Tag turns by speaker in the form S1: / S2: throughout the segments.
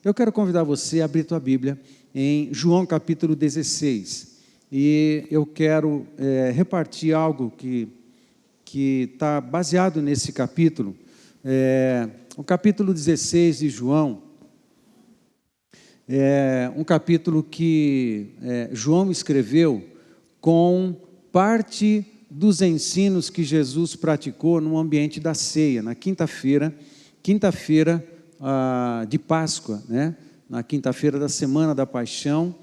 S1: Eu quero convidar você a abrir tua Bíblia em João capítulo 16. E eu quero repartir algo que está baseado nesse capítulo. O capítulo 16 de João é um capítulo que João escreveu com parte dos ensinos que Jesus praticou no ambiente da ceia, na quinta-feira de Páscoa, né? Na quinta-feira da Semana da Paixão.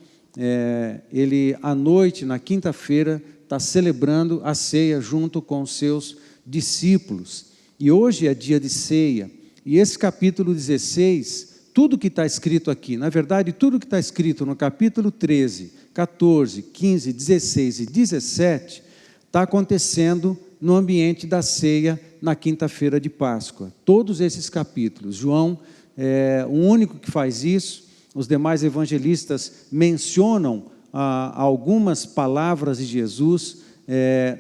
S1: Ele, à noite, na quinta-feira, está celebrando a ceia junto com os seus discípulos. E hoje é dia de ceia. E esse capítulo 16, tudo que está escrito aqui, na verdade, tudo que está escrito no capítulo 13, 14, 15, 16 e 17, está acontecendo no ambiente da ceia na quinta-feira de Páscoa. Todos esses capítulos. João é o único que faz isso. Os demais evangelistas mencionam algumas palavras de Jesus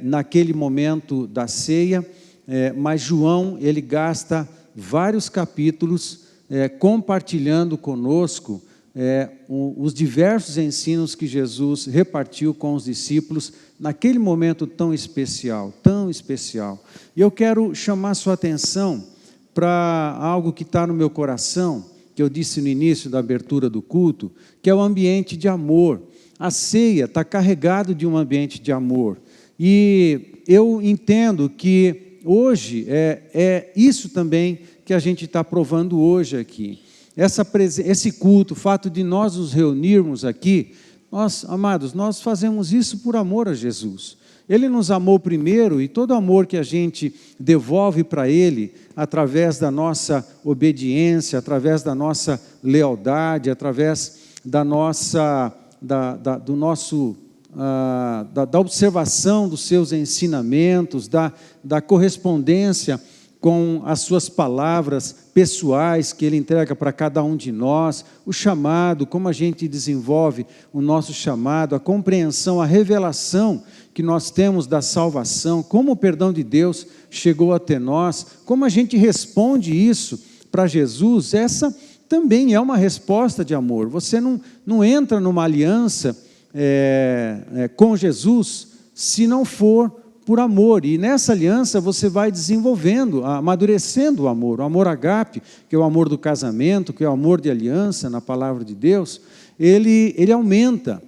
S1: naquele momento da ceia, mas João, ele gasta vários capítulos compartilhando conosco os diversos ensinos que Jesus repartiu com os discípulos naquele momento tão especial, tão especial. E eu quero chamar sua atenção para algo que está no meu coração, que eu disse no início da abertura do culto, que é o ambiente de amor. A ceia está carregado de um ambiente de amor. E eu entendo que hoje é isso também que a gente está provando hoje aqui. Esse culto, o fato de nós nos reunirmos aqui, amados, nós fazemos isso por amor a Jesus. Ele nos amou primeiro, e todo amor que a gente devolve para Ele, através da nossa obediência, através da nossa lealdade, através da observação dos seus ensinamentos, da correspondência com as suas palavras pessoais que Ele entrega para cada um de nós, o chamado, como a gente desenvolve o nosso chamado, a compreensão, a revelação que nós temos da salvação, como o perdão de Deus chegou até nós, como a gente responde isso para Jesus. Essa também é uma resposta de amor. Você não entra numa aliança com Jesus se não for por amor, e nessa aliança você vai desenvolvendo, amadurecendo o amor ágape, que é o amor do casamento, que é o amor de aliança na palavra de Deus. Ele aumenta,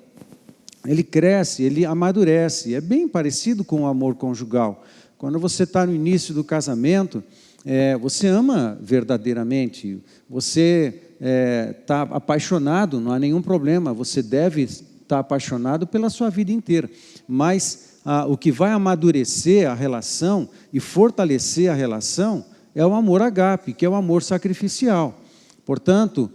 S1: ele cresce, ele amadurece. É bem parecido com o amor conjugal. Quando você está no início do casamento, você ama verdadeiramente, você está apaixonado, não há nenhum problema, você deve estar apaixonado pela sua vida inteira, mas o que vai amadurecer a relação e fortalecer a relação é o amor ágape, que é o amor sacrificial. Portanto,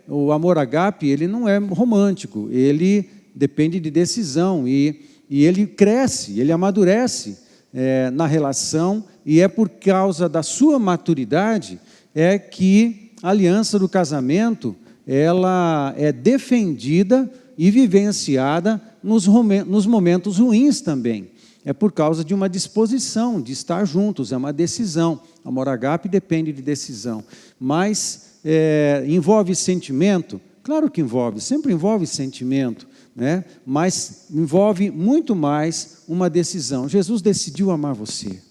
S1: o amor ágape, ele não é romântico, ele depende de decisão, e ele cresce, ele amadurece na relação, e é por causa da sua maturidade que a aliança do casamento ela é defendida e vivenciada nos momentos ruins também. É por causa de uma disposição de estar juntos, é uma decisão. Amor ágape depende de decisão. Mas envolve sentimento? Claro que envolve, sempre envolve sentimento, né? Mas envolve muito mais uma decisão. Jesus decidiu amar você.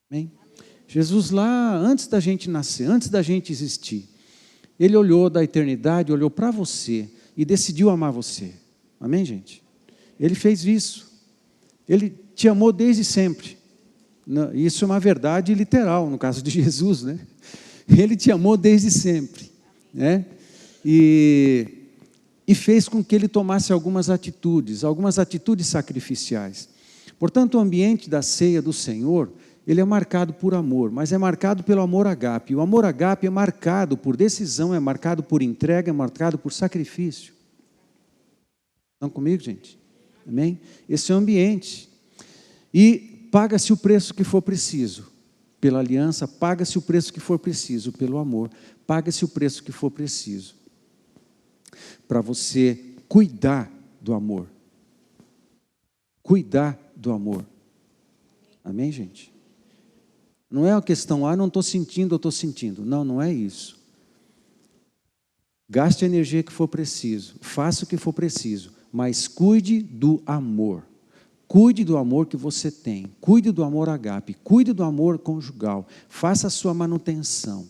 S1: Amém? Jesus lá, antes da gente nascer, antes da gente existir, Ele olhou da eternidade, olhou para você e decidiu amar você. Amém, gente? Ele fez isso. Ele te amou desde sempre. Isso é uma verdade literal, no caso de Jesus, né? Ele te amou desde sempre, né? E fez com que Ele tomasse algumas atitudes sacrificiais. Portanto, o ambiente da ceia do Senhor, ele é marcado por amor, mas é marcado pelo amor ágape. O amor ágape é marcado por decisão, é marcado por entrega, é marcado por sacrifício. Estão comigo, gente? Amém? Esse é o ambiente. E paga-se o preço que for preciso. Pela aliança, paga-se o preço que for preciso. Pelo amor, paga-se o preço que for preciso. Para você cuidar do amor. Cuidar do amor. Amém, gente? Não é uma questão, não estou sentindo, eu estou sentindo. Não, não é isso. Gaste a energia que for preciso, faça o que for preciso, mas cuide do amor. Cuide do amor que você tem, cuide do amor ágape, cuide do amor conjugal, faça a sua manutenção,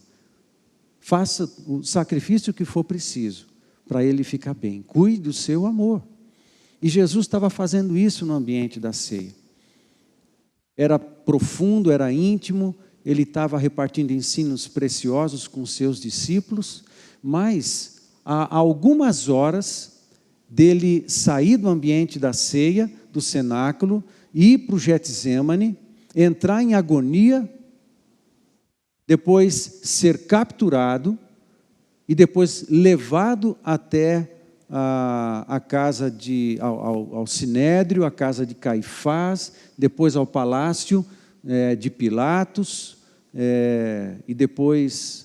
S1: faça o sacrifício que for preciso para ele ficar bem, cuide do seu amor. E Jesus estava fazendo isso no ambiente da ceia. Era profundo, era íntimo, ele estava repartindo ensinos preciosos com seus discípulos, mas há algumas horas dele sair do ambiente da ceia, do cenáculo, ir para o Getsêmani, entrar em agonia, depois ser capturado e depois levado até a casa ao Sinédrio, a casa de Caifás, depois ao palácio de Pilatos, e depois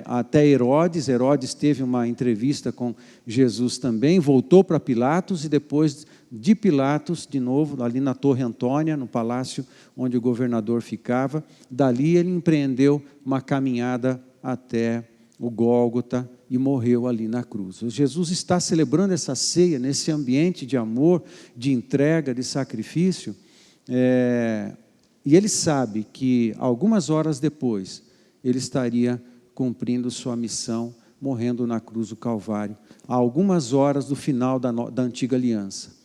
S1: até Herodes. Herodes teve uma entrevista com Jesus também, voltou para Pilatos, e depois de Pilatos, de novo, ali na Torre Antônia, no palácio onde o governador ficava, dali ele empreendeu uma caminhada até o Gólgota e morreu ali na cruz. Jesus está celebrando essa ceia nesse ambiente de amor, de entrega, de sacrifício, e ele sabe que algumas horas depois ele estaria cumprindo sua missão, morrendo na cruz do Calvário, a algumas horas do final da antiga aliança.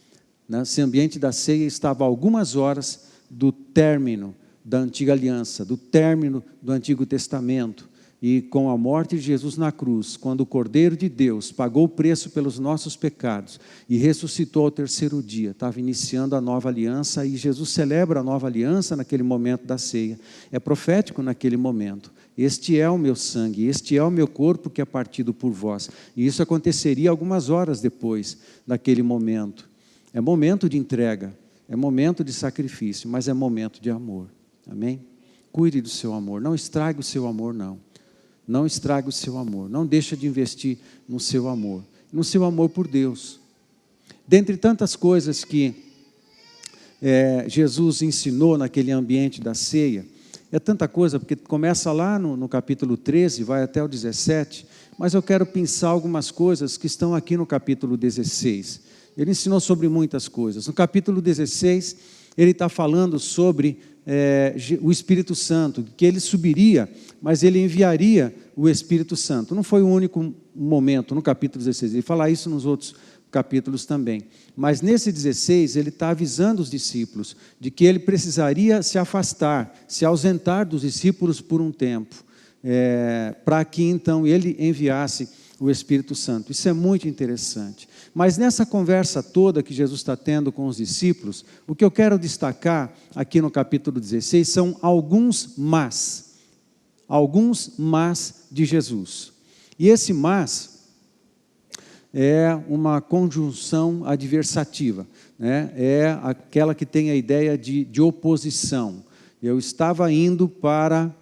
S1: Nesse ambiente da ceia estava a algumas horas do término da antiga aliança, do término do Antigo Testamento. E com a morte de Jesus na cruz, quando o Cordeiro de Deus pagou o preço pelos nossos pecados e ressuscitou ao terceiro dia, estava iniciando a nova aliança, e Jesus celebra a nova aliança naquele momento da ceia. É profético naquele momento. Este é o meu sangue, este é o meu corpo que é partido por vós. E isso aconteceria algumas horas depois daquele momento. É momento de entrega, é momento de sacrifício, mas é momento de amor. Amém? Cuide do seu amor, não estrague o seu amor, não. Não estrague o seu amor, não deixe de investir no seu amor por Deus. Dentre tantas coisas que Jesus ensinou naquele ambiente da ceia, é tanta coisa, porque começa lá no capítulo 13, vai até o 17, mas eu quero pensar algumas coisas que estão aqui no capítulo 16. Ele ensinou sobre muitas coisas. No capítulo 16, ele está falando sobre o Espírito Santo, que ele subiria, mas ele enviaria o Espírito Santo. Não foi o único momento no capítulo 16, ele fala isso nos outros capítulos também. Mas nesse 16, ele está avisando os discípulos de que ele precisaria se afastar, se ausentar dos discípulos por um tempo, para que então ele enviasse o Espírito Santo. Isso é muito interessante. Mas nessa conversa toda que Jesus está tendo com os discípulos, o que eu quero destacar aqui no capítulo 16 são alguns mas de Jesus. E esse mas é uma conjunção adversativa, né? É aquela que tem a ideia de oposição. Eu estava indo para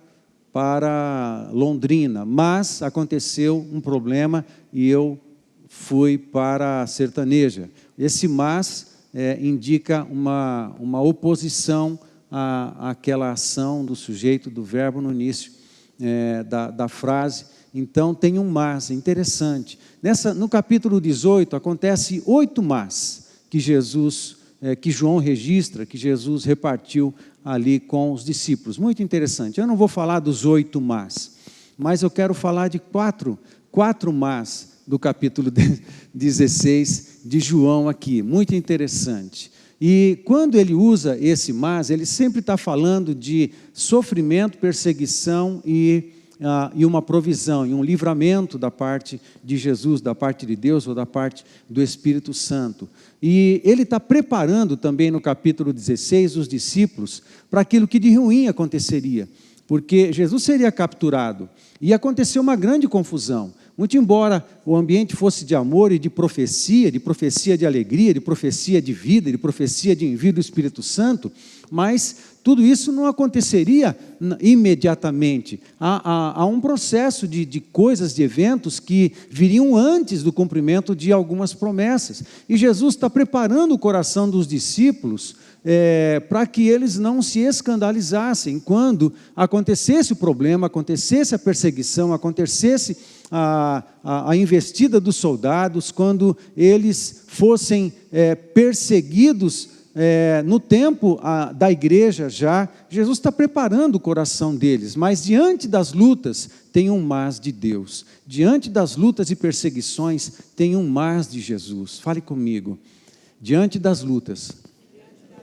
S1: Londrina, mas aconteceu um problema e eu fui para a Sertaneja. Esse mas indica uma oposição àquela ação do sujeito, do verbo no início da frase. Então tem um mas interessante. No capítulo 18 acontece 8 mas que João registra, que Jesus repartiu ali com os discípulos. Muito interessante. Eu não vou falar dos 8 mas eu quero falar de quatro mas do capítulo 16 de João aqui. Muito interessante. E quando ele usa esse mas, ele sempre está falando de sofrimento, perseguição e uma provisão, e um livramento da parte de Jesus, da parte de Deus ou da parte do Espírito Santo. E ele está preparando também no capítulo 16 os discípulos para aquilo que de ruim aconteceria, porque Jesus seria capturado e aconteceu uma grande confusão. Muito embora o ambiente fosse de amor e de profecia de alegria, de profecia de vida, de profecia de envio do Espírito Santo, mas tudo isso não aconteceria imediatamente. Há um processo de coisas, de eventos que viriam antes do cumprimento de algumas promessas. E Jesus está preparando o coração dos discípulos para que eles não se escandalizassem quando acontecesse o problema, acontecesse a perseguição, acontecesse a investida dos soldados, quando eles fossem perseguidos no tempo da igreja já, Jesus está preparando o coração deles, mas diante das lutas tem um mas de Deus, diante das lutas e perseguições tem um mas de Jesus. Fale comigo, diante das lutas,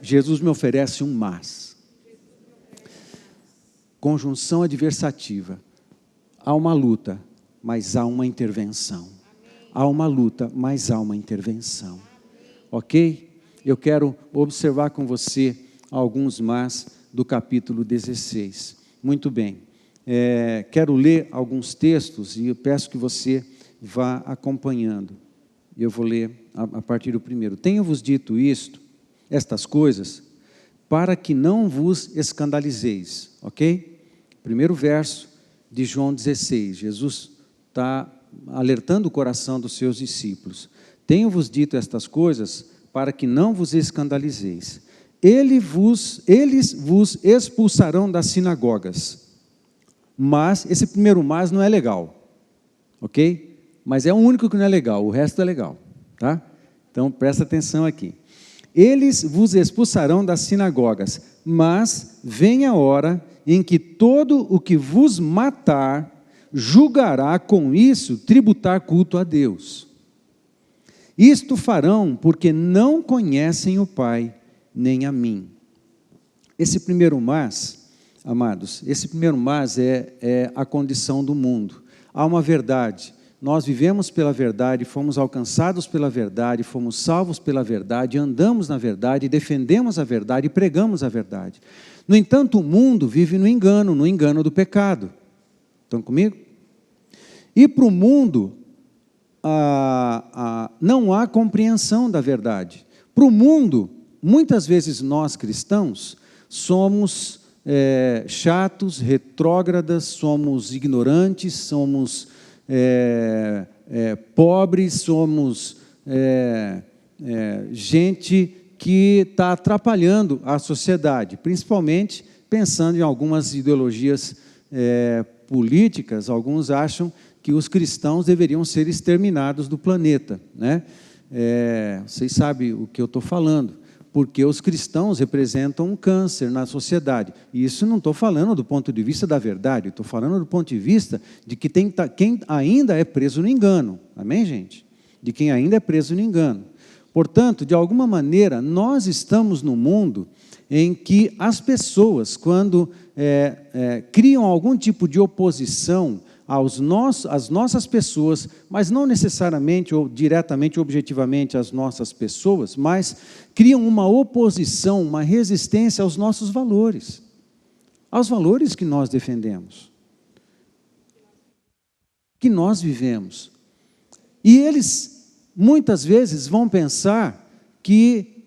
S1: Jesus me oferece um mas. Conjunção adversativa, há uma luta, mas há uma intervenção. Há uma luta, mas há uma intervenção. Ok? Eu quero observar com você alguns mas do capítulo 16. Muito bem. Quero ler alguns textos e eu peço que você vá acompanhando. Eu vou ler a partir do primeiro. Tenho-vos dito estas coisas, para que não vos escandalizeis. Ok? Primeiro verso de João 16. Jesus está alertando o coração dos seus discípulos. Tenho-vos dito estas coisas, para que não vos escandalizeis. Eles vos expulsarão das sinagogas. Mas, esse primeiro mas não é legal, ok? Mas é o único que não é legal, o resto é legal, tá? Então, presta atenção aqui. Eles vos expulsarão das sinagogas, mas vem a hora em que todo o que vos matar, julgará com isso tributar culto a Deus. Isto farão porque não conhecem o Pai, nem a mim. Esse primeiro mas, amados, esse primeiro mas é a condição do mundo. Há uma verdade, nós vivemos pela verdade, fomos alcançados pela verdade, fomos salvos pela verdade, andamos na verdade, defendemos a verdade e pregamos a verdade. No entanto, o mundo vive no engano do pecado. Estão comigo? E para o mundo, não há compreensão da verdade. Para o mundo, muitas vezes nós cristãos somos chatos, retrógradas, somos ignorantes, somos pobres, somos gente que está atrapalhando a sociedade, principalmente pensando em algumas ideologias políticas. Alguns acham que os cristãos deveriam ser exterminados do planeta, né? Vocês sabem o que eu estou falando, porque os cristãos representam um câncer na sociedade. E isso não estou falando do ponto de vista da verdade, estou falando do ponto de vista de que quem ainda é preso no engano. Amém, gente? De quem ainda é preso no engano. Portanto, de alguma maneira, nós estamos num mundo em que as pessoas, quando criam algum tipo de oposição às nossas pessoas, mas não necessariamente ou diretamente, objetivamente às nossas pessoas, mas criam uma oposição, uma resistência aos nossos valores, aos valores que nós defendemos, que nós vivemos. E eles, muitas vezes, vão pensar que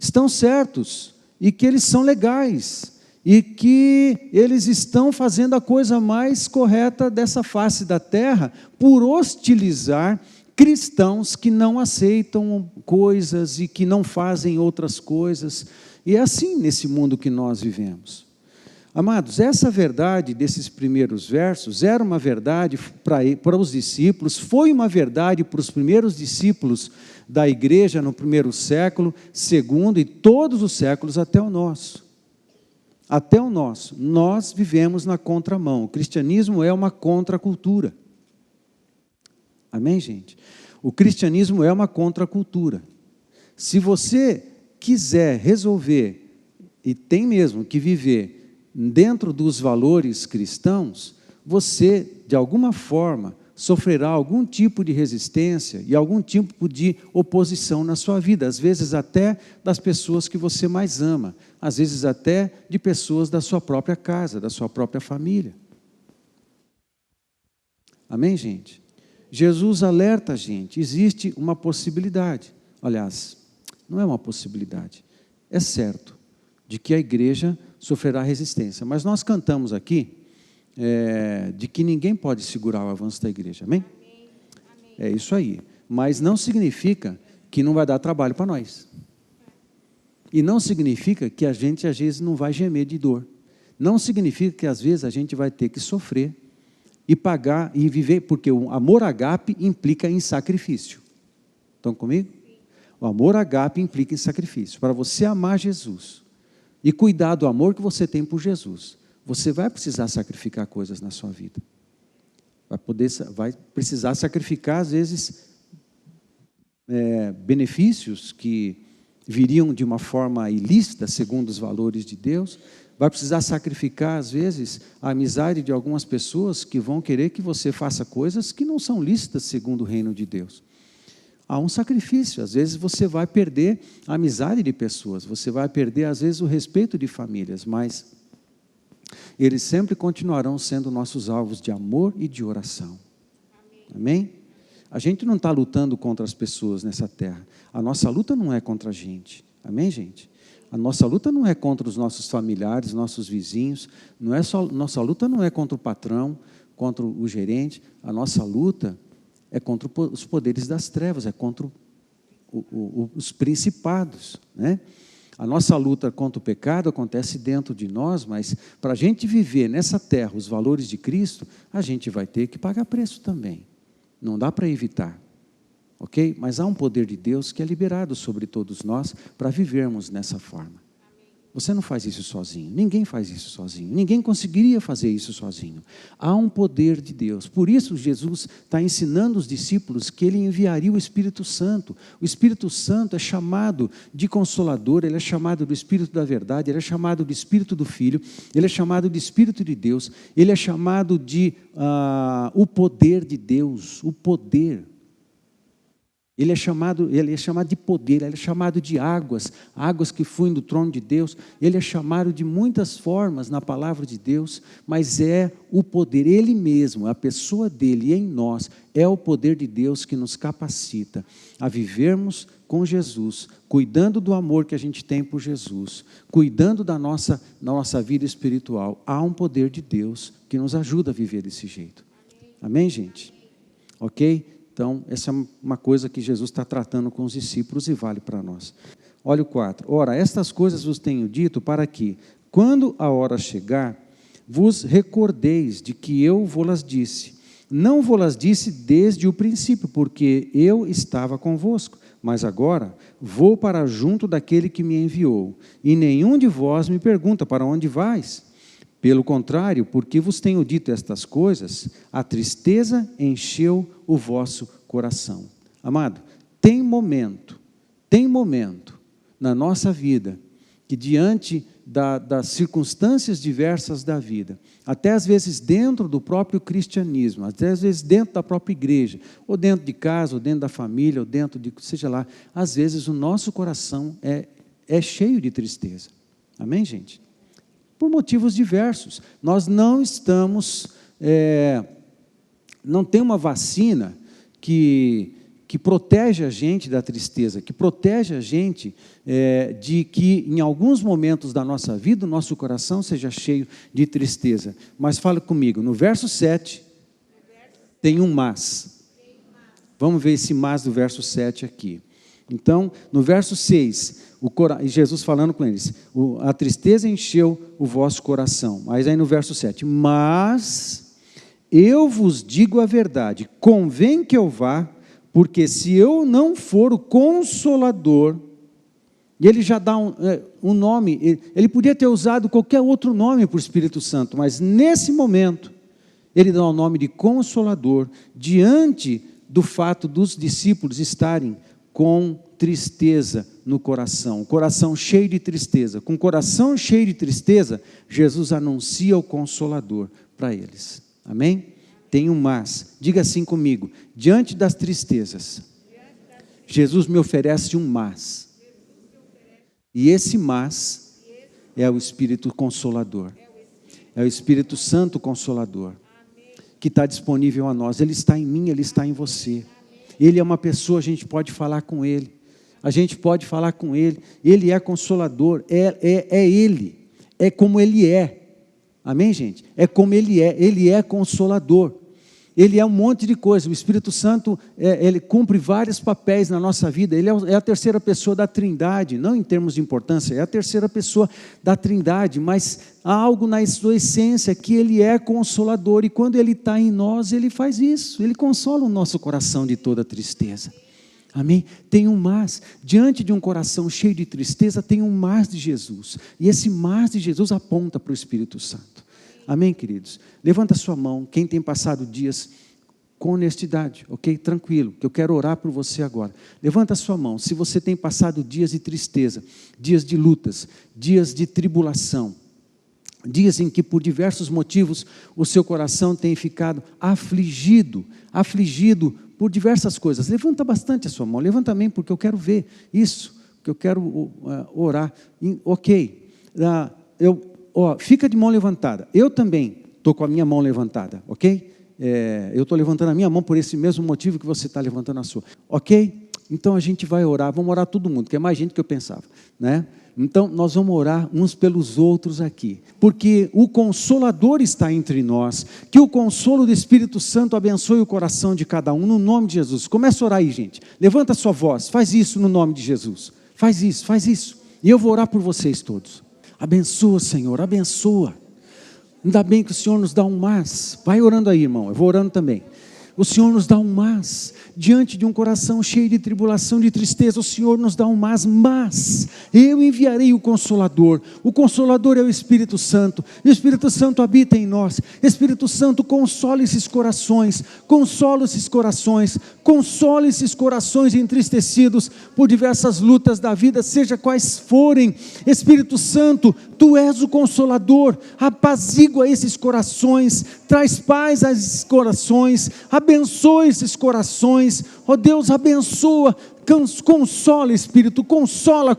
S1: estão certos e que eles são legais, e que eles estão fazendo a coisa mais correta dessa face da terra por hostilizar cristãos que não aceitam coisas e que não fazem outras coisas. E é assim nesse mundo que nós vivemos. Amados, essa verdade desses primeiros versos era uma verdade para os discípulos, foi uma verdade para os primeiros discípulos da igreja no primeiro século, segundo e todos os séculos até o nosso. Até o nosso. Nós vivemos na contramão. O cristianismo é uma contracultura. Amém, gente? O cristianismo é uma contracultura. Se você quiser resolver, e tem mesmo que viver dentro dos valores cristãos, você, de alguma forma, sofrerá algum tipo de resistência e algum tipo de oposição na sua vida, às vezes até das pessoas que você mais ama, às vezes até de pessoas da sua própria casa, da sua própria família. Amém, gente? Jesus alerta a gente, existe uma possibilidade, aliás, não é uma possibilidade, é certo, de que a igreja sofrerá resistência, mas nós cantamos aqui, de que ninguém pode segurar o avanço da igreja, amém? É isso aí, mas não significa que não vai dar trabalho para nós, e não significa que a gente às vezes não vai gemer de dor, não significa que às vezes a gente vai ter que sofrer e pagar e viver, porque o amor ágape implica em sacrifício. Estão comigo? O amor ágape implica em sacrifício. Para você amar Jesus e cuidar do amor que você tem por Jesus, você vai precisar sacrificar coisas na sua vida. Vai precisar sacrificar, às vezes, benefícios que viriam de uma forma ilícita, segundo os valores de Deus. Vai precisar sacrificar, às vezes, a amizade de algumas pessoas que vão querer que você faça coisas que não são lícitas segundo o reino de Deus. Há um sacrifício. Às vezes você vai perder a amizade de pessoas, você vai perder, às vezes, o respeito de famílias, mas eles sempre continuarão sendo nossos alvos de amor e de oração. Amém? A gente não está lutando contra as pessoas nessa terra. A nossa luta não é contra a gente. Amém, gente? A nossa luta não é contra os nossos familiares, nossos vizinhos. Nossa luta não é contra o patrão, contra o gerente. A nossa luta é contra os poderes das trevas, é contra os principados, né? A nossa luta contra o pecado acontece dentro de nós, mas para a gente viver nessa terra os valores de Cristo, a gente vai ter que pagar preço também. Não dá para evitar, ok? Mas há um poder de Deus que é liberado sobre todos nós para vivermos nessa forma. Você não faz isso sozinho, ninguém faz isso sozinho, ninguém conseguiria fazer isso sozinho. Há um poder de Deus. Por isso Jesus está ensinando os discípulos que Ele enviaria o Espírito Santo. O Espírito Santo é chamado de Consolador, Ele é chamado do Espírito da Verdade, Ele é chamado de Espírito do Filho, Ele é chamado de Espírito de Deus, Ele é chamado de o poder de Deus, o poder. Ele é chamado de poder, Ele é chamado de águas que fluem do trono de Deus. Ele é chamado de muitas formas na palavra de Deus, mas é o poder, Ele mesmo, a pessoa dEle em nós, é o poder de Deus que nos capacita a vivermos com Jesus, cuidando do amor que a gente tem por Jesus, cuidando da nossa vida espiritual. Há um poder de Deus que nos ajuda a viver desse jeito. Amém, gente? Ok? Então, essa é uma coisa que Jesus está tratando com os discípulos e vale para nós. Olha o 4. Ora, estas coisas vos tenho dito para que, quando a hora chegar, vos recordeis de que eu vos-las disse. Não vos-las disse desde o princípio, porque eu estava convosco. Mas agora vou para junto daquele que me enviou. E nenhum de vós me pergunta, para onde vais? Pelo contrário, porque vos tenho dito estas coisas, a tristeza encheu o vosso coração. Amado, tem momento na nossa vida que diante das circunstâncias diversas da vida, até às vezes dentro do próprio cristianismo, até às vezes dentro da própria igreja, ou dentro de casa, ou dentro da família, ou dentro de, seja lá, às vezes o nosso coração é cheio de tristeza. Amém, gente? Por motivos diversos. Nós não estamos, não tem uma vacina que protege a gente da tristeza, que protege a gente de que em alguns momentos da nossa vida o nosso coração seja cheio de tristeza. Mas fala comigo, no verso 7 tem um mas. Vamos ver esse mas do verso 7 aqui. Então, no verso 6, Jesus falando com eles, a tristeza encheu o vosso coração. Mas aí no verso 7, mas eu vos digo a verdade, convém que eu vá, porque se eu não for o Consolador, e ele já dá um nome, ele podia ter usado qualquer outro nome para o Espírito Santo, mas nesse momento, ele dá o nome de Consolador, diante do fato dos discípulos estarem com tristeza no coração, coração cheio de tristeza. Com coração cheio de tristeza, Jesus anuncia o Consolador para eles. Amém? Tem um mas. Diga assim comigo, diante das tristezas, Jesus me oferece um mas. E esse mas é o Espírito Consolador. É o Espírito Santo Consolador, que está disponível a nós. Ele está em mim, Ele está em você. Ele é uma pessoa, a gente pode falar com Ele. A gente pode falar com Ele. Ele é Consolador. É Ele. É como Ele é. Amém, gente? É como Ele é. Ele é Consolador. Ele é um monte de coisa. O Espírito Santo, ele cumpre vários papéis na nossa vida. Ele é a terceira pessoa da Trindade, não em termos de importância, é a terceira pessoa da Trindade, mas há algo na sua essência que ele é consolador, e quando ele está em nós, ele faz isso, ele consola o nosso coração de toda tristeza. Amém? Tem um mas, diante de um coração cheio de tristeza, tem um mas de Jesus, e esse mas de Jesus aponta para o Espírito Santo. Amém, queridos? Levanta a sua mão, quem tem passado dias com honestidade, ok? Tranquilo, que eu quero orar por você agora. Levanta a sua mão, se você tem passado dias de tristeza, dias de lutas, dias de tribulação, dias em que por diversos motivos o seu coração tem ficado afligido por diversas coisas. Levanta bastante a sua mão, levanta também, porque eu quero ver isso, que eu quero orar. Ok, fica de mão levantada. Eu também estou com a minha mão levantada, ok? Eu estou levantando a minha mão por esse mesmo motivo que você está levantando a sua, ok? Então a gente vai orar, vamos orar todo mundo, que é mais gente que eu pensava, né? Então nós vamos orar uns pelos outros aqui, porque o Consolador está entre nós, que o consolo do Espírito Santo abençoe o coração de cada um, no nome de Jesus. Começa a orar aí, gente, levanta a sua voz, faz isso no nome de Jesus, faz isso, e eu vou orar por vocês todos. Abençoa, Senhor, abençoa. Ainda bem que o Senhor nos dá um mas. Vai orando aí, irmão, eu vou orando também. O Senhor nos dá um mas, diante de um coração cheio de tribulação, de tristeza, o Senhor nos dá um mas eu enviarei o Consolador é o Espírito Santo, e o Espírito Santo habita em nós. Espírito Santo, consola esses corações entristecidos por diversas lutas da vida, seja quais forem. Espírito Santo, Tu és o Consolador, apazigua esses corações, traz paz a esses corações, abençoa esses corações, ó Deus, abençoa, consola, Espírito, consola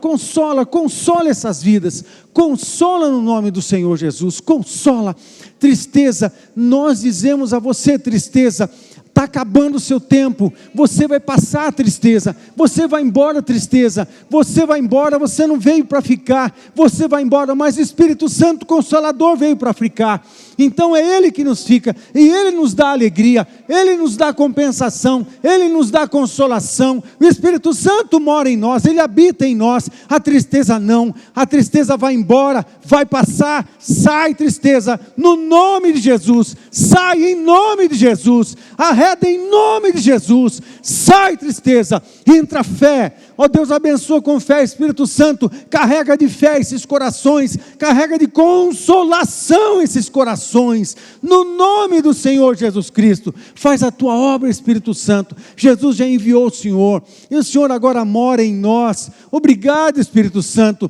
S1: essas vidas, consola no nome do Senhor Jesus, consola. Tristeza, nós dizemos a você, tristeza, está acabando o seu tempo, você vai passar a tristeza, você vai embora, tristeza, você vai embora, você não veio para ficar, você vai embora, mas o Espírito Santo Consolador veio para ficar. Então é Ele que nos fica, e Ele nos dá alegria, Ele nos dá compensação, Ele nos dá consolação. O Espírito Santo mora em nós, Ele habita em nós. A tristeza não, a tristeza vai embora, vai passar. Sai, tristeza, no nome de Jesus, sai em nome de Jesus, arreda em nome de Jesus. Sai, tristeza, entra fé. Ó Deus, abençoa com fé, Espírito Santo, carrega de fé esses corações, carrega de consolação esses corações, no nome do Senhor Jesus Cristo. Faz a tua obra, Espírito Santo. Jesus já enviou o Senhor, e o Senhor agora mora em nós. Obrigado, Espírito Santo.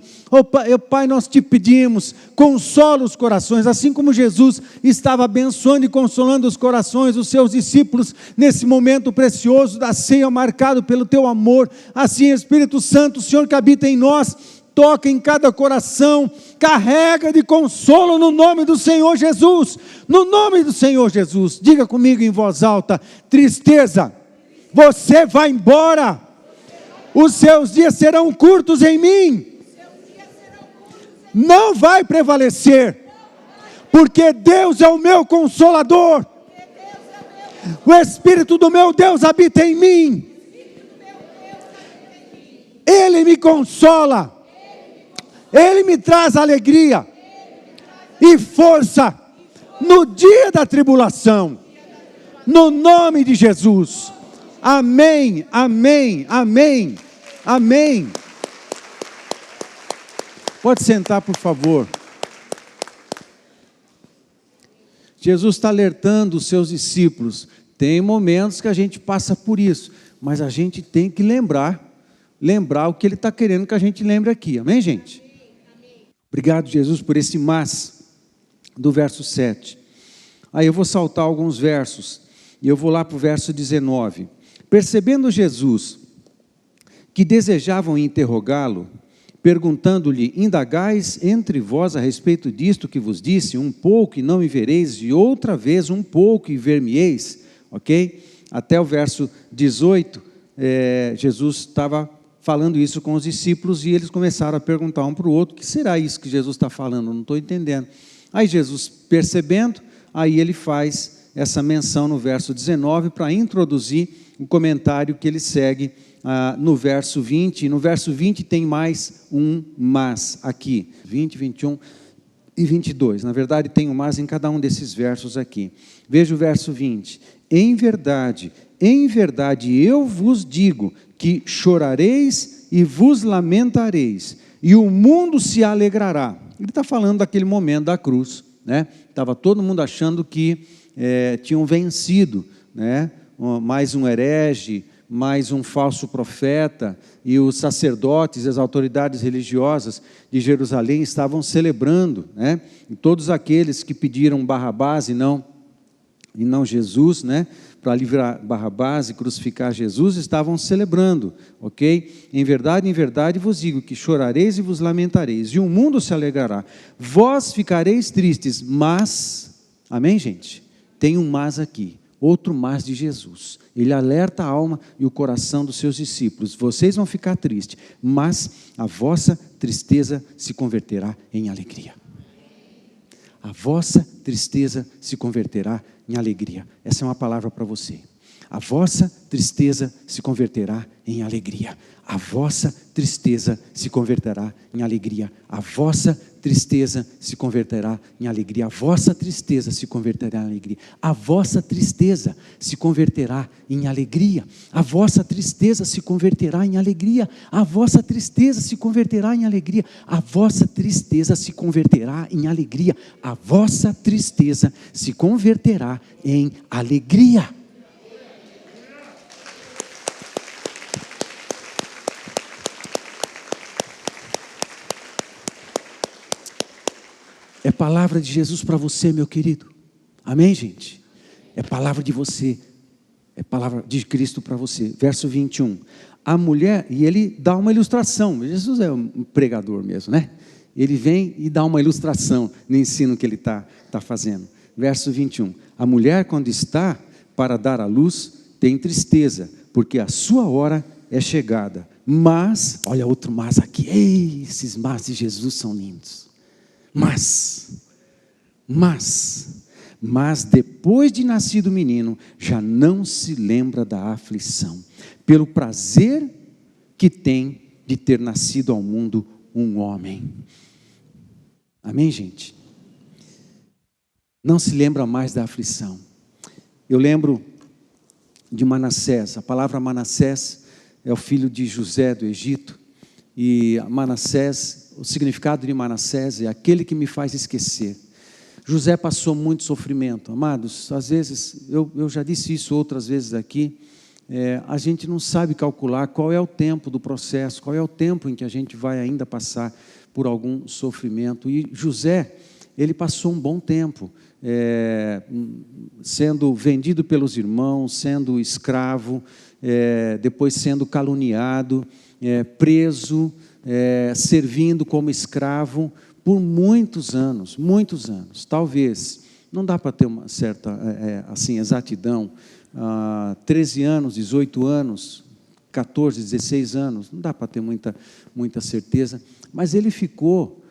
S1: Pai, nós te pedimos, consola os corações, assim como Jesus estava abençoando e consolando os corações dos seus discípulos, nesse momento precioso da ceia, marcado pelo teu amor. Assim, Espírito Santo, o Senhor que habita em nós, toca em cada coração, carrega de consolo no nome do Senhor Jesus, no nome do Senhor Jesus. Diga comigo em voz alta: tristeza, você vai embora, os seus dias serão curtos em mim, não vai prevalecer, porque Deus é o meu Consolador, o Espírito do meu Deus habita em mim, Ele me consola, Ele me traz alegria e força no dia da tribulação, no nome de Jesus. Amém, amém, amém, amém. Pode sentar, por favor. Jesus está alertando os seus discípulos. Tem momentos que a gente passa por isso, mas a gente tem que lembrar o que Ele está querendo que a gente lembre aqui. Amém, gente? Amém. Obrigado, Jesus, por esse mas do verso 7. Aí eu vou saltar alguns versos, e eu vou lá para o verso 19. Percebendo Jesus que desejavam interrogá-lo, perguntando-lhe: indagais entre vós a respeito disto que vos disse, um pouco e não me vereis, e outra vez um pouco e ver-me-eis, ok? Até o verso 18, Jesus estava falando isso com os discípulos, e eles começaram a perguntar um para o outro: o que será isso que Jesus está falando? Eu não estou entendendo. Aí Jesus, percebendo, aí ele faz essa menção no verso 19 para introduzir o comentário que ele segue no verso 20. E no verso 20 tem mais um mas aqui, 20, 21 e 22. Na verdade, tem um mas em cada um desses versos aqui. Veja o verso 20. Em verdade, eu vos digo que chorareis e vos lamentareis, e o mundo se alegrará. Ele está falando daquele momento da cruz, né? Estava todo mundo achando que tinham vencido, né? Mais um herege, mais um falso profeta, e os sacerdotes, as autoridades religiosas de Jerusalém estavam celebrando, né? E todos aqueles que pediram Barrabás e não Jesus, né? Para livrar Barrabás e crucificar Jesus, estavam celebrando, ok? Em verdade vos digo que chorareis e vos lamentareis, e o mundo se alegrará. Vós ficareis tristes, mas, amém, gente? Tem um mas aqui, outro mas de Jesus. Ele alerta a alma e o coração dos seus discípulos. Vocês vão ficar tristes, mas a vossa tristeza se converterá em alegria. A vossa tristeza se converterá em alegria. Essa é uma palavra para você. A vossa tristeza se converterá em alegria. A vossa tristeza se converterá em alegria. A vossa tristeza se converterá em alegria. A vossa tristeza se converterá em alegria. A vossa tristeza se converterá em alegria. A vossa tristeza se converterá em alegria. A vossa tristeza se converterá em alegria. A vossa tristeza se converterá em alegria. A vossa tristeza se converterá em alegria. É palavra de Jesus para você, meu querido. Amém, gente? É palavra de você. É palavra de Cristo para você. Verso 21. A mulher, e ele dá uma ilustração. Jesus é um pregador mesmo, né? Ele vem e dá uma ilustração no ensino que ele está fazendo. Verso 21. A mulher, quando está para dar à luz, tem tristeza, porque a sua hora é chegada. Mas, olha outro mas aqui. Ei, esses mas de Jesus são lindos. Mas depois de nascido o menino, já não se lembra da aflição, pelo prazer que tem de ter nascido ao mundo um homem. Amém, gente? Não se lembra mais da aflição. Eu lembro de Manassés. A palavra Manassés é o filho de José do Egito, e Manassés, o significado de Manassés é aquele que me faz esquecer. José passou muito sofrimento. Amados, às vezes, eu já disse isso outras vezes aqui, a gente não sabe calcular qual é o tempo do processo, qual é o tempo em que a gente vai ainda passar por algum sofrimento. E José, ele passou um bom tempo, sendo vendido pelos irmãos, sendo escravo, depois sendo caluniado, preso, servindo como escravo por muitos anos, talvez, não dá para ter uma certa assim, exatidão, 13 anos, 18 anos, 14, 16 anos, não dá para ter muita certeza, mas ele ficou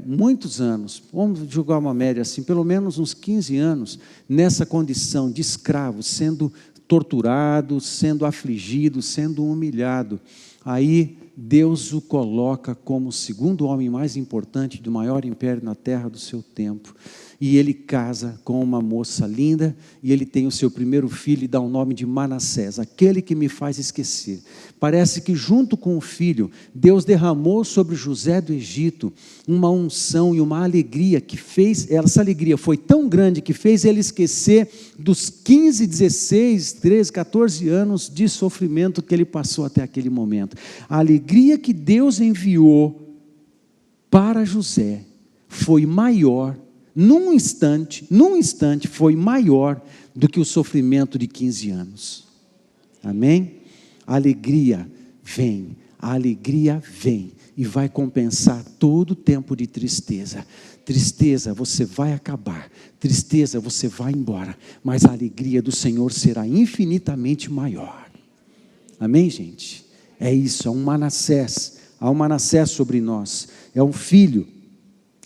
S1: muitos anos, vamos jogar uma média assim, pelo menos uns 15 anos, nessa condição de escravo, sendo torturado, sendo afligido, sendo humilhado. Aí Deus o coloca como o segundo homem mais importante do maior império na terra do seu tempo. E ele casa com uma moça linda, e ele tem o seu primeiro filho e dá o nome de Manassés, aquele que me faz esquecer. Parece que junto com o filho, Deus derramou sobre José do Egito uma unção e uma alegria que fez, essa alegria foi tão grande que fez ele esquecer dos 15, 16, 13, 14 anos de sofrimento que ele passou até aquele momento. A alegria que Deus enviou para José foi maior, num instante foi maior do que o sofrimento de 15 anos. Amém? A alegria vem e vai compensar todo o tempo de tristeza. Tristeza você vai acabar, tristeza você vai embora, mas a alegria do Senhor será infinitamente maior. Amém, gente? É isso, há um Manassés sobre nós, é um filho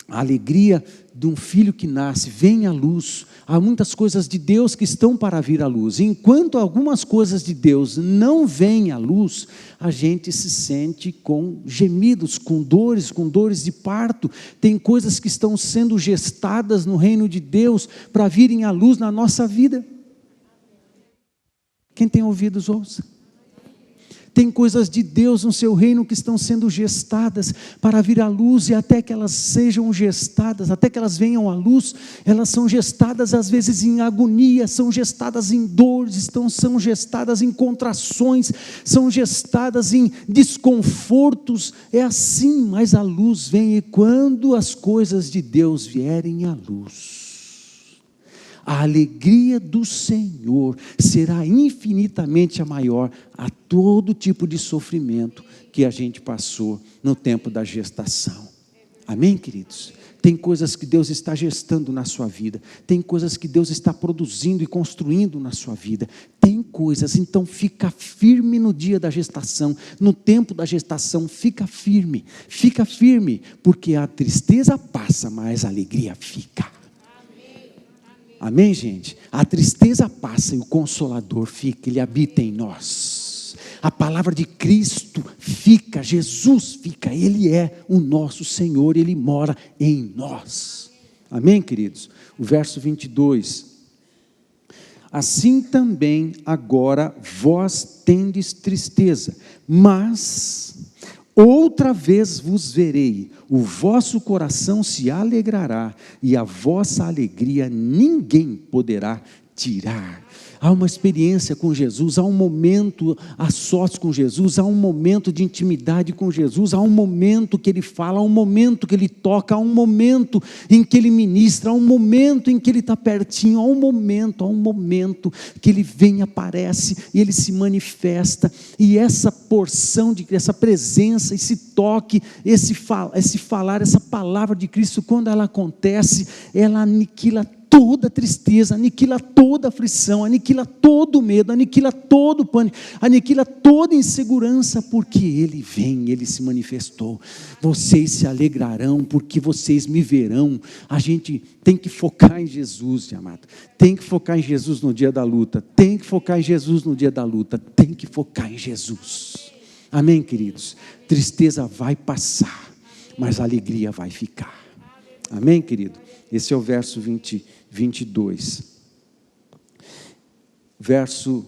S1: A alegria de um filho que nasce, vem à luz. Há muitas coisas de Deus que estão para vir à luz. Enquanto algumas coisas de Deus não vêm à luz, a gente se sente com gemidos, com dores de parto. Tem coisas que estão sendo gestadas no reino de Deus para virem à luz na nossa vida. Quem tem ouvidos, ouça. Tem coisas de Deus no seu reino que estão sendo gestadas para vir à luz, e até que elas sejam gestadas, até que elas venham à luz, elas são gestadas às vezes em agonia, são gestadas em dores, são gestadas em contrações, são gestadas em desconfortos. É assim, mas a luz vem, e quando as coisas de Deus vierem à luz, a alegria do Senhor será infinitamente maior a todo tipo de sofrimento que a gente passou no tempo da gestação. Amém, queridos? Tem coisas que Deus está gestando na sua vida, tem coisas que Deus está produzindo e construindo na sua vida, tem coisas, então fica firme no dia da gestação, no tempo da gestação, fica firme, porque a tristeza passa, mas a alegria fica. Amém, gente? A tristeza passa e o Consolador fica, Ele habita em nós. A palavra de Cristo fica, Jesus fica, Ele é o nosso Senhor, Ele mora em nós. Amém, queridos? O verso 22. Assim também agora vós tendes tristeza, mas outra vez vos verei, o vosso coração se alegrará, e a vossa alegria ninguém poderá tirar. Há uma experiência com Jesus, há um momento a sós com Jesus, há um momento de intimidade com Jesus, há um momento que Ele fala, há um momento que Ele toca, há um momento em que Ele ministra, há um momento em que Ele está pertinho, há um momento que Ele vem, aparece e Ele se manifesta, e essa porção, essa presença, esse toque, esse falar, essa palavra de Cristo, quando ela acontece, ela aniquila toda tristeza, aniquila toda aflição, aniquila todo medo, aniquila todo pânico, aniquila toda insegurança, porque Ele vem, Ele se manifestou. Vocês se alegrarão, porque vocês me verão. A gente tem que focar em Jesus, amado. Tem que focar em Jesus no dia da luta, tem que focar em Jesus no dia da luta, tem que focar em Jesus. Amém, queridos? Tristeza vai passar, mas a alegria vai ficar. Amém, querido? Esse é o verso 22. Verso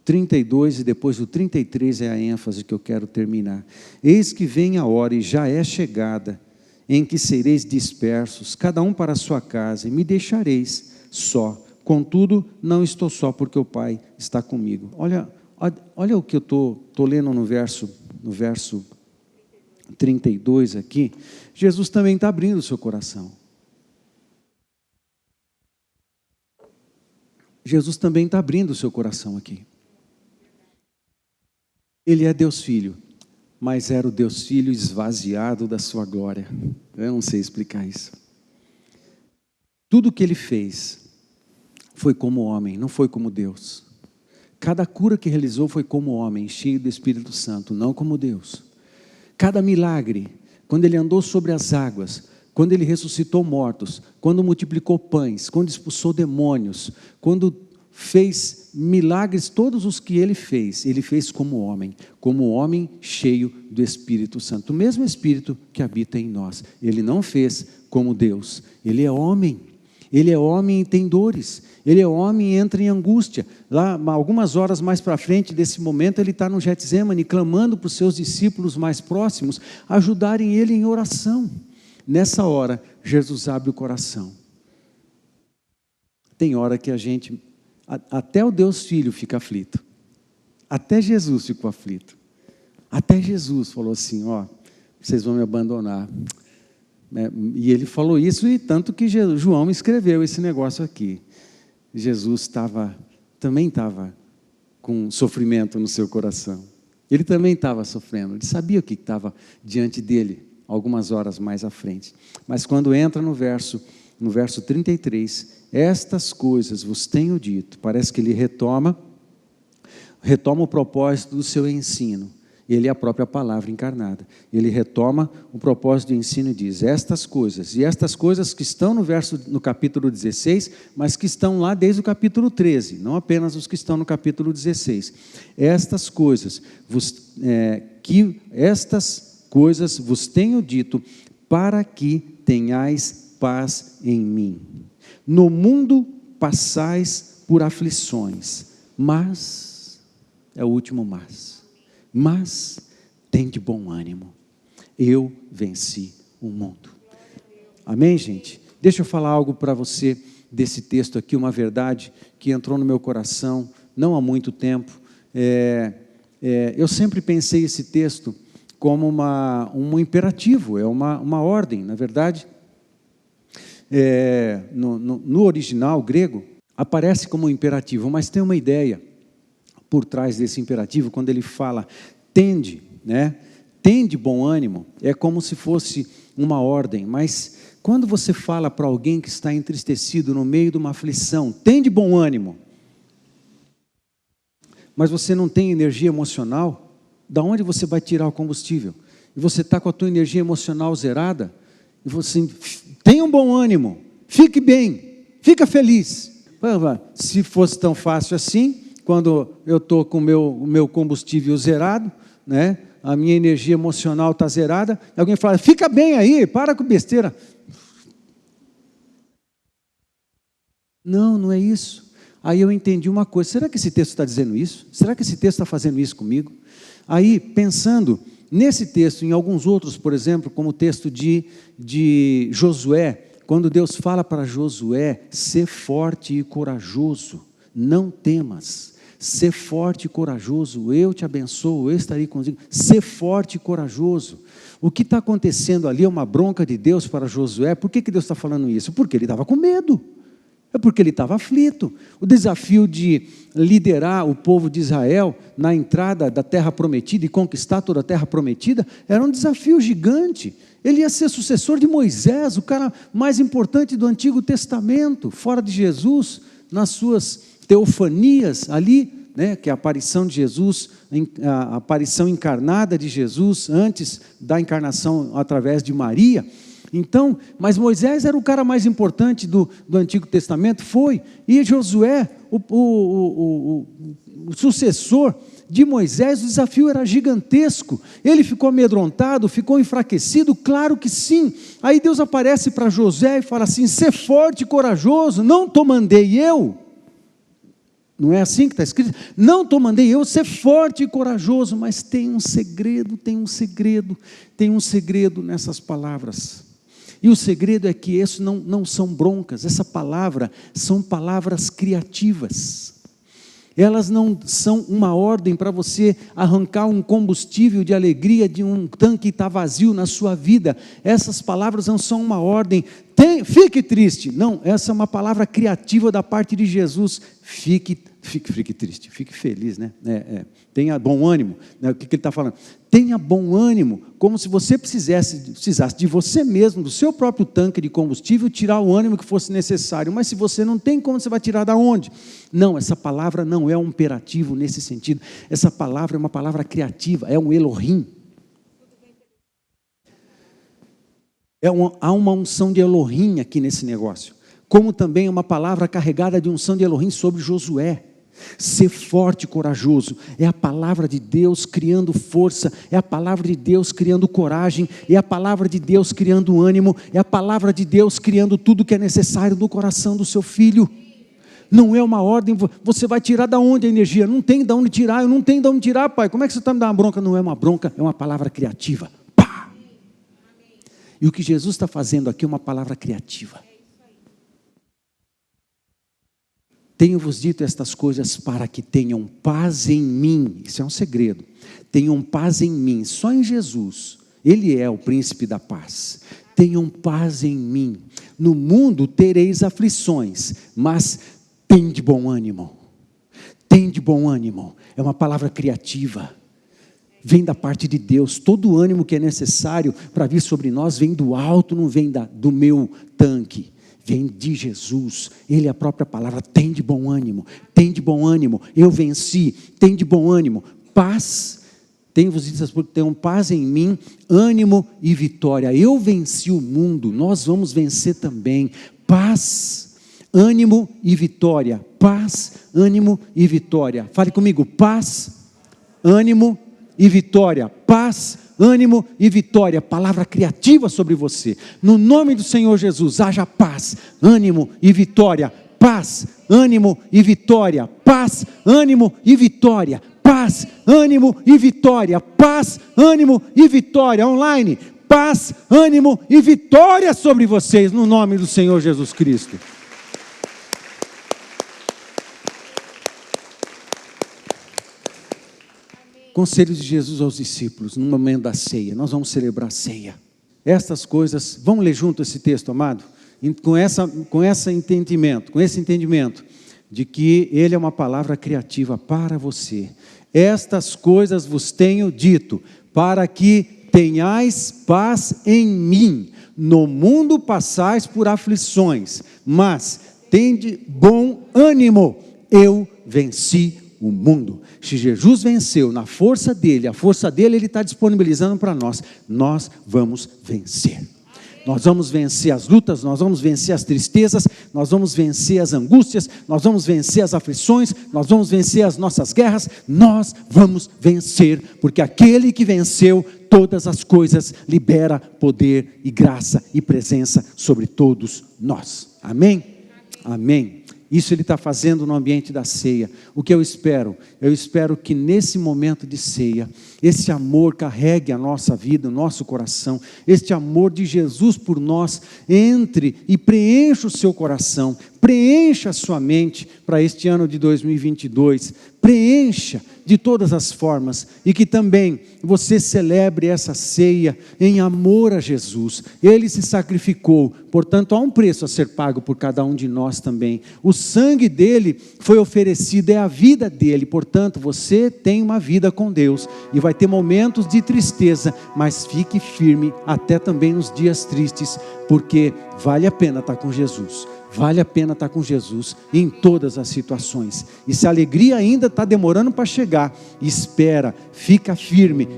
S1: 32 e depois o 33 é a ênfase que eu quero terminar. Eis que vem a hora, e já é chegada, em que sereis dispersos, cada um para a sua casa, e me deixareis só. Contudo, não estou só, porque o Pai está comigo. Olha o que eu estou lendo no verso 32 aqui. Jesus também está abrindo o seu coração. Jesus também está abrindo o seu coração aqui. Ele é Deus Filho, mas era o Deus Filho esvaziado da sua glória. Eu não sei explicar isso. Tudo que Ele fez foi como homem, não foi como Deus. Cada cura que realizou foi como homem, cheio do Espírito Santo, não como Deus. Cada milagre, quando Ele andou sobre as águas, quando Ele ressuscitou mortos, quando multiplicou pães, quando expulsou demônios, quando fez milagres, todos os que Ele fez como homem cheio do Espírito Santo, o mesmo Espírito que habita em nós. Ele não fez como Deus, Ele é homem e tem dores, Ele é homem e entra em angústia. Lá, algumas horas mais para frente desse momento, Ele está no Getsêmani, clamando para os seus discípulos mais próximos, ajudarem Ele em oração. Nessa hora, Jesus abre o coração. Tem hora que a gente, até o Deus Filho fica aflito. Até Jesus ficou aflito. Até Jesus falou assim, vocês vão me abandonar. E Ele falou isso, e tanto que João escreveu esse negócio aqui. Jesus também estava com sofrimento no seu coração. Ele também estava sofrendo. Ele sabia o que estava diante dele, algumas horas mais à frente. Mas quando entra no verso 33, estas coisas vos tenho dito, parece que ele retoma o propósito do seu ensino. Ele é a própria palavra encarnada. Ele retoma o propósito de ensino e diz, estas coisas, e estas coisas que estão no capítulo 16, mas que estão lá desde o capítulo 13, não apenas os que estão no capítulo 16. Estas coisas vos tenho dito, para que tenhais paz em mim. No mundo passais por aflições, mas, é o último mas tende bom ânimo, eu venci o mundo. Amém, gente? Deixa eu falar algo para você desse texto aqui, uma verdade que entrou no meu coração não há muito tempo. Eu sempre pensei esse texto como um imperativo, é uma ordem. Na verdade, no original grego, aparece como um imperativo, mas tem uma ideia por trás desse imperativo, quando ele fala, tende bom ânimo, é como se fosse uma ordem, mas quando você fala para alguém que está entristecido no meio de uma aflição, tende bom ânimo, mas você não tem energia emocional, da onde você vai tirar o combustível? E você está com a tua energia emocional zerada, e você, tenha um bom ânimo, fique bem, fica feliz. Se fosse tão fácil assim, quando eu estou com o meu combustível zerado, né? A minha energia emocional está zerada, alguém fala, fica bem aí, para com besteira. Não é isso. Aí eu entendi uma coisa, será que esse texto está dizendo isso? Será que esse texto está fazendo isso comigo? Aí, pensando nesse texto, em alguns outros, por exemplo, como o texto de Josué, quando Deus fala para Josué, ser forte e corajoso, não temas, ser forte e corajoso, eu te abençoo, eu estarei contigo, ser forte e corajoso. O que está acontecendo ali é uma bronca de Deus para Josué. Por que Deus está falando isso? Porque ele estava com medo, é porque ele estava aflito. O desafio de liderar o povo de Israel na entrada da terra prometida e conquistar toda a terra prometida, era um desafio gigante. Ele ia ser sucessor de Moisés, o cara mais importante do Antigo Testamento, fora de Jesus, nas suas teofanias ali, né, que é a aparição de Jesus, a aparição encarnada de Jesus, antes da encarnação através de Maria. Então, mas Moisés era o cara mais importante do Antigo Testamento, e Josué, o sucessor de Moisés, o desafio era gigantesco. Ele ficou amedrontado, ficou enfraquecido, claro que sim. Aí Deus aparece para Josué e fala assim, ser forte e corajoso, não te mandei eu? Não é assim que está escrito? Não te mandei eu ser forte e corajoso, mas tem um segredo nessas palavras. E o segredo é que isso não são broncas, essa palavra são palavras criativas. Elas não são uma ordem para você arrancar um combustível de alegria de um tanque que está vazio na sua vida. Essas palavras não são uma ordem, fique triste. Não, essa é uma palavra criativa da parte de Jesus. Fique triste, fique feliz, né? Tenha bom ânimo, né? O que ele está falando? Tenha bom ânimo, como se você precisasse de você mesmo, do seu próprio tanque de combustível, tirar o ânimo que fosse necessário. Mas se você não tem, como você vai tirar da onde? Não, essa palavra não é um imperativo nesse sentido. Essa palavra é uma palavra criativa, é um Elohim. Há uma unção de Elohim aqui nesse negócio. Como também é uma palavra carregada de unção de Elohim sobre Josué. Ser forte e corajoso, é a palavra de Deus criando força, é a palavra de Deus criando coragem, é a palavra de Deus criando ânimo, é a palavra de Deus criando tudo que é necessário no coração do seu filho. Não é uma ordem, você vai tirar da onde a energia? Não tem de onde tirar, eu não tenho de onde tirar, pai, como é que você está me dando uma bronca? Não é uma bronca, é uma palavra criativa. Pá! E o que Jesus está fazendo aqui é uma palavra criativa. Tenho-vos dito estas coisas para que tenham paz em mim. Isso é um segredo. Tenham paz em mim, só em Jesus. Ele é o príncipe da paz. Tenham paz em mim. No mundo tereis aflições, mas tende bom ânimo. Tende bom ânimo. É uma palavra criativa. Vem da parte de Deus. Todo o ânimo que é necessário para vir sobre nós vem do alto, não vem do meu tanque. Vem de Jesus, Ele é a própria palavra, tem de bom ânimo, eu venci, tem de bom ânimo, paz Tenho-vos dito porque tenham paz em mim, ânimo e vitória. Eu venci o mundo, nós vamos vencer também. Paz, ânimo e vitória. Paz, ânimo e vitória. Fale comigo, paz, ânimo e vitória. Paz, ânimo e vitória. Palavra criativa sobre você. No nome do Senhor Jesus, haja paz, ânimo e vitória. Paz, ânimo e vitória. Paz, ânimo e vitória. Paz, ânimo e vitória. Paz, ânimo e vitória. Online, paz, ânimo e vitória sobre vocês, no nome do Senhor Jesus Cristo. Conselho de Jesus aos discípulos, no momento da ceia. Nós vamos celebrar a ceia. Estas coisas, vamos ler junto esse texto, amado? Com esse entendimento de que ele é uma palavra criativa para você. Estas coisas vos tenho dito, para que tenhais paz em mim. No mundo passais por aflições, mas tende bom ânimo, eu venci o mundo. Se Jesus venceu na força dele, a força dele ele está disponibilizando para nós, nós vamos vencer. Nós vamos vencer as lutas, nós vamos vencer as tristezas, nós vamos vencer as angústias, nós vamos vencer as aflições, nós vamos vencer as nossas guerras, nós vamos vencer, porque aquele que venceu todas as coisas libera poder e graça e presença sobre todos nós. Amém? Amém. Isso ele está fazendo no ambiente da ceia. O que eu espero? Eu espero que nesse momento de ceia, esse amor carregue a nossa vida, o nosso coração. Este amor de Jesus por nós entre e preencha o seu coração. Preencha a sua mente para este ano de 2022. Preencha de todas as formas. E que também você celebre essa ceia em amor a Jesus. Ele se sacrificou, portanto há um preço a ser pago por cada um de nós também. O sangue dele foi oferecido, é a vida dele. Portanto, você tem uma vida com Deus. E vai ter momentos de tristeza, mas fique firme até também nos dias tristes. Porque vale a pena estar com Jesus. Vale a pena estar com Jesus em todas as situações. E se a alegria ainda está demorando para chegar, espera, fica firme,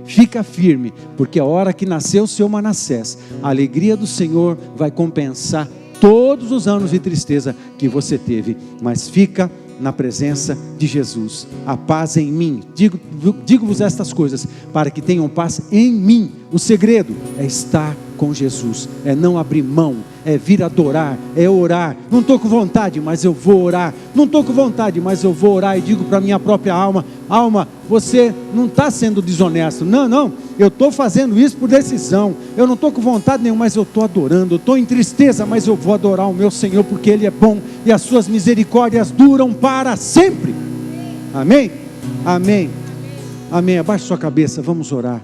S1: porque a hora que nasceu o seu Manassés, a alegria do Senhor vai compensar todos os anos de tristeza que você teve. Mas fica na presença de Jesus. A paz em mim. Digo-vos estas coisas para que tenham paz em mim. O segredo é estar com Jesus, é não abrir mão, é vir adorar, é orar. Não estou com vontade, mas eu vou orar. Não estou com vontade, mas eu vou orar. E digo para a minha própria alma: alma, você não está sendo desonesto. Não, eu estou fazendo isso por decisão. Eu não estou com vontade nenhuma, mas eu estou adorando. Eu estou em tristeza, mas eu vou adorar o meu Senhor, porque Ele é bom e as suas misericórdias duram para sempre. Amém? Amém. Amém. Abaixe sua cabeça, vamos orar.